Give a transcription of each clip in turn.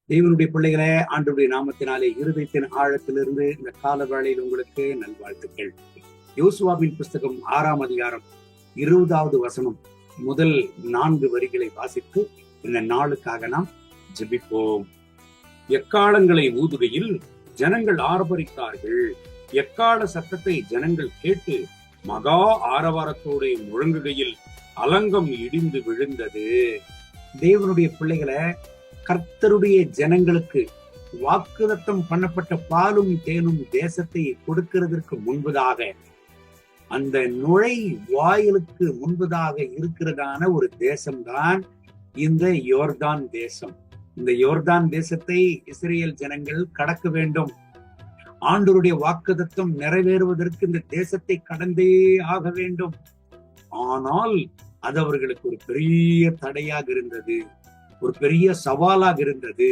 தேவனுடைய பிள்ளைகளே, ஆண்டவருடைய நாமத்தினாலே இருதயத்தின் ஆழத்திலிருந்து இந்த கால வேளையில் உங்களுக்கு நல்வாழ்த்துக்கள். யோசுவாவின் புஸ்தகம் 6ஆம் அதிகாரம் 20வது வசனம் முதல் 4 வரிகளை வாசித்து இந்த நாளுக்காக நாம் ஜெபிப்போம். எக்காலங்களை ஊதுகையில் ஜனங்கள் ஆர்ப்பரித்தார்கள். எக்கால சத்தத்தை ஜனங்கள் கேட்டு மகா ஆரவாரத்தோடு முழங்குகையில் அலங்கம் இடிந்து விழுந்தது. தேவனுடைய பிள்ளைகளை, கர்த்தருடைய ஜனங்களுக்கு வாக்குத்தத்தம் பண்ணப்பட்ட பாலும் தேனும் தேசத்தை கொடுக்கிறதற்கு முன்பதாக, அந்த நுழை வாயிலுக்கு முன்பதாக இருக்கிறதான ஒரு தேசம்தான் இந்த யோர்தான் தேசம். இந்த யோர்தான் தேசத்தை இஸ்ரேல் ஜனங்கள் கடக்க வேண்டும். ஆண்டவருடைய வாக்குத்தத்தம் நிறைவேறுவதற்கு இந்த தேசத்தை கடந்தே ஆக வேண்டும். ஆனால் அது அவர்களுக்கு ஒரு பெரிய தடையாக இருந்தது, ஒரு பெரிய சவாலாக இருந்தது.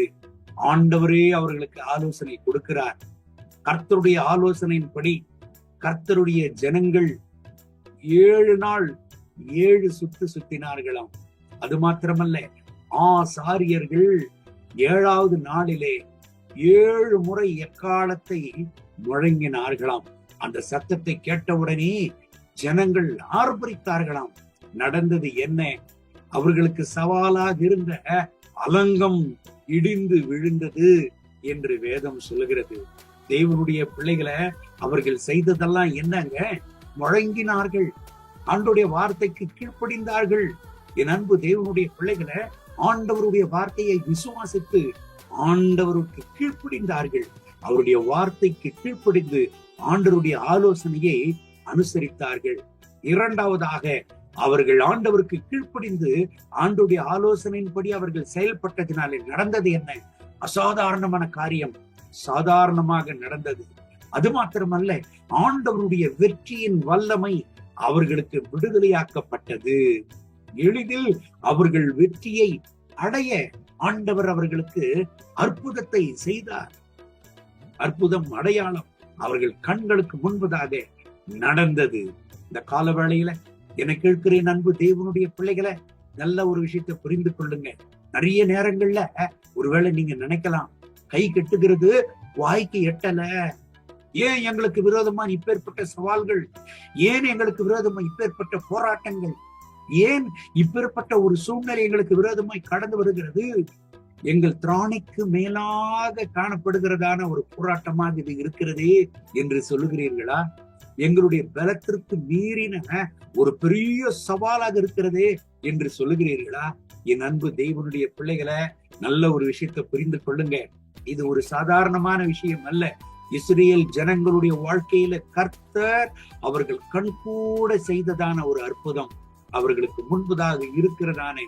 ஆண்டவரே அவர்களுக்கு ஆலோசனை கொடுக்கிறார். கர்த்தருடைய ஆலோசனையின்படி கர்த்தருடைய ஜனங்கள் 7 நாள் 7 சுத்து சுத்தினார்களாம். அது மாத்திரமல்ல, ஆசாரியர்கள் 7வது நாளிலே 7 முறை எக்காலத்தை முழங்கினார்களாம். அந்த சத்தத்தை கேட்டவுடனே ஜனங்கள் ஆர்ப்பரித்தார்களாம். நடந்தது என்ன? அவர்களுக்கு சவாலாக இருந்த அலங்கம் இடிந்து விழுந்தது என்று வேதம் சொல்லுகிறது. தேவனுடைய பிள்ளைகளை, அவர்கள் செய்ததெல்லாம் என்னங்க? முழங்கினார்கள், ஆண்டவருடைய வார்த்தைக்கு கீழ்ப்படிந்தார்கள். என் அன்பு தேவனுடைய பிள்ளைகளை, ஆண்டவருடைய வார்த்தையை விசுவாசித்து ஆண்டவருக்கு கீழ்ப்படிந்தார்கள். அவருடைய வார்த்தைக்கு கீழ்ப்படிந்து ஆண்டவருடைய ஆலோசனையை அனுசரித்தார்கள். இரண்டாவதாக, அவர்கள் ஆண்டவருக்கு கீழ்ப்படிந்து ஆண்டவருடைய ஆலோசனையின்படி அவர்கள் செயல்பட்டதினாலே நடந்தது என்ன? அசாதாரணமான காரியம் சாதாரணமாக நடந்தது. அது மாத்திரமல்ல, ஆண்டவருடைய வெற்றியின் வல்லமை அவர்களுக்கு விடுதலையாக்கப்பட்டது. எளிதில் அவர்கள் வெற்றியை அடைய ஆண்டவர் அவர்களுக்கு அற்புதத்தை செய்தார். அற்புதம், அடையாளம் அவர்கள் கண்களுக்கு முன்பதாக நடந்தது. இந்த கால வேளையில என்னை கேட்கிறேன் அன்பு தேவனுடைய பிள்ளைகளை, நல்ல ஒரு விஷயத்தை புரிந்து கொள்ளுங்க. நிறைய நேரங்கள்ல ஒருவேளை நீங்க நினைக்கலாம், கை கெட்டுகிறது வாய்க்கு எட்டல, ஏன் எங்களுக்கு விரோதமா இப்பேற்பட்ட சவால்கள், ஏன் எங்களுக்கு விரோதமா இப்பேற்பட்ட போராட்டங்கள், ஏன் இப்பேற்பட்ட ஒரு சூழ்நிலை எங்களுக்கு விரோதமாய் கடந்து வருகிறது? எங்கள் திராணிக்கு மேலாக காணப்படுகிறதான ஒரு போராட்டமாக இது இருக்கிறதே என்று சொல்லுகிறீர்களா? எங்களுடைய பலத்திற்கு மீறின ஒரு பெரிய சவாலாக இருக்கிறதே என்று சொல்லுகிறீர்களா? என் அன்பு தேவனுடைய பிள்ளைகளை, நல்ல ஒரு விஷயத்தை புரிந்து கொள்ளுங்க. இது ஒரு சாதாரணமான விஷயம் அல்ல. இஸ்ரேல் ஜனங்களுடைய வாழ்க்கையில கர்த்தர் அவர்கள் கண்கூட செய்ததான ஒரு அற்புதம். அவர்களுக்கு முன்பதாக இருக்கிறதான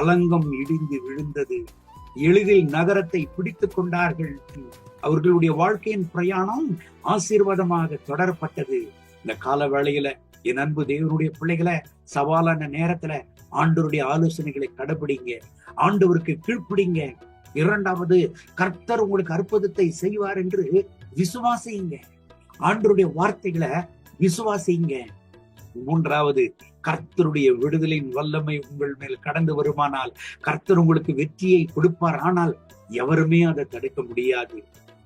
அலங்கம் இடிந்து விழுந்தது. எளிதில் நகரத்தை பிடித்துக் கொண்டார்கள். அவர்களுடைய வாழ்க்கையின் பிரயாணம் ஆசீர்வாதமாக தொடரப்பட்டது. இந்த கால வேளையில என் அன்பு தேவனுடைய பிள்ளைகளை, சவாலான நேரத்துல ஆண்டவருடைய ஆலோசனைகளை கடைபிடிங்க, ஆண்டவருக்கு கீழ்ப்பிடிங்க. இரண்டாவது, கர்த்தர் உங்களுக்கு அற்புதத்தை செய்வார் என்று விசுவாசிங்க, ஆண்டவருடைய வார்த்தைகளை விசுவாசிங்க. மூன்றாவது, கர்த்தருடைய விடுதலின் வல்லமை உங்கள் மேல் கடந்து வருமானால், கர்த்தர் உங்களுக்கு வெற்றியை கொடுப்பார். ஆனால் எவருமே அதை தடுக்க முடியாது.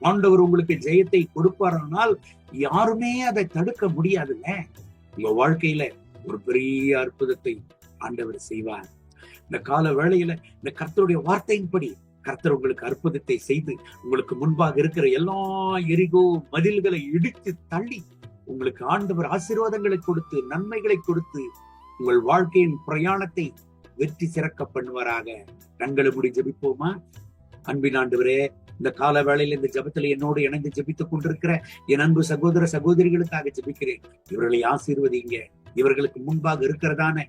ஆண்டவர் உங்களுக்கு ஜெயத்தை கொடுப்பாரானால் யாருமே அதை தடுக்க முடியாதுங்க. உங்க வாழ்க்கையில ஒரு பெரிய அற்புதத்தை ஆண்டவர் செய்வார். இந்த கால வேளையில இந்த கர்த்தருடைய வார்த்தையின்படி கர்த்தர் உங்களுக்கு அற்புதத்தை செய்து உங்களுக்கு முன்பாக இருக்கிற எல்லா எரிகோ மதில்களை இடித்து தள்ளி உங்களுக்கு ஆண்டவர் ஆசீர்வாதங்களை கொடுத்து நன்மைகளை கொடுத்து உங்கள் வாழ்க்கையின் பிரயாணத்தை வெற்றி சிறக்க பண்ணுவாராக. கண்களை மூடி ஜெபிப்போமா? அன்பின் ஆண்டவரே, இந்த கால வேளையில இந்த ஜெபத்துல என்னோடு இணைந்து ஜெபித்துக் கொண்டிருக்கிற என் அன்பு சகோதர சகோதரிகளுக்காக ஜெபிக்கிறேன். இவர்களை ஆசீர்வதிங்க. இவர்களுக்கு முன்பாக இருக்கிறதான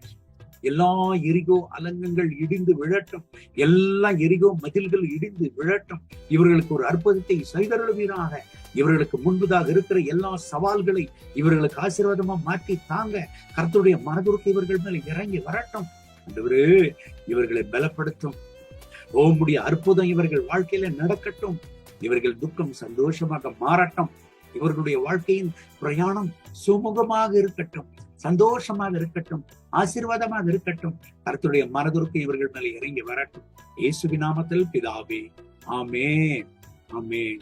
எல்லா எரிகோ அலங்கங்கள் இடிந்து விழட்டும், எல்லா எரிகோ மதில்கள் இடிந்து விழட்டும். இவர்களுக்கு ஒரு அற்புதத்தை செய்தருளுவீராக. இவர்களுக்கு முன்பதாக இருக்கிற எல்லா சவால்களை இவர்களுக்கு ஆசீர்வாதமா மாற்றி தாங்க. கர்த்தருடைய மனதுருக்கு இவர்கள் மேல இறங்கி வரட்டும். ஆண்டவரே, இவர்களை பலப்படுத்தும். உம்முடைய அற்புதம் இவர்கள் வாழ்க்கையில நடக்கட்டும். இவர்கள் துக்கம் சந்தோஷமாக மாறட்டும். இவர்களுடைய வாழ்க்கையின் பிரயாணம் சுமூகமாக இருக்கட்டும், சந்தோஷமாக இருக்கட்டும், ஆசீர்வாதமாக இருக்கட்டும். கர்த்தருடைய மனதிற்கு இவர்கள் மேலே இறங்கி வரட்டும். இயேசுவின் நாமத்தில் பிதாவே, ஆமென். ஆமென்.